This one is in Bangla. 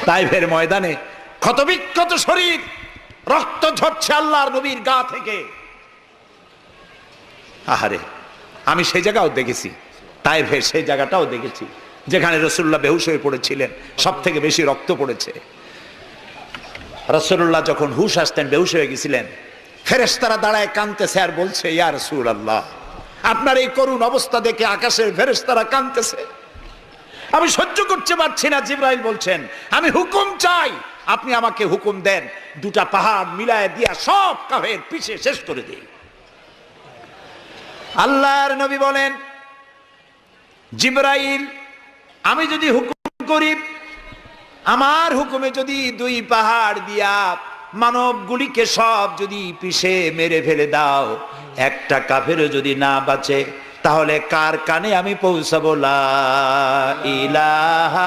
তাইফের ময়দানে ক্ষতবিক্ষত শরীর, রক্ত ঝরছে আল্লাহর নবীর গা থেকে। আহারে, আমি সেই জায়গাও দেখেছি, তাইফের সেই জায়গাটাও দেখেছি যেখানে রাসূলুল্লাহ বেহুশ হয়ে পড়েছিলেন, সব থেকে বেশি রক্ত পড়েছে। রাসূলুল্লাহ যখন হুশ আসতেন, বেহুশ হয়ে গেছিলেন, ফেরেশতারা দাঁড়ায় কাঁদতেছে আর বলছে, ইয়া রাসূলুল্লাহ, আপনার এই করুণ অবস্থা দেখে আকাশের ফেরেশতারা কাঁদতেছে, আমি সহ্য করতে পারছি না। জিবরাইল বলছেন, আমি হুকুম চাই, আপনি আমাকে হুকুম দেন, দুটা পাহাড় মিলায় দিয়া সব কাফের পিছে শেষ করে দিই। আল্লাহর নবী বলেন, জিবরাইল, আমি যদি হুকুম করি, আমার হুকুমে যদি দুই পাহাড় দিয়া মানবগুলিকে সব যদি পিছে মেরে ফেলে দাও, একটা কাফেরও যদি না বাঁচে, তাহলে কার কানে আমি পৌঁছাবো লা ইলাহা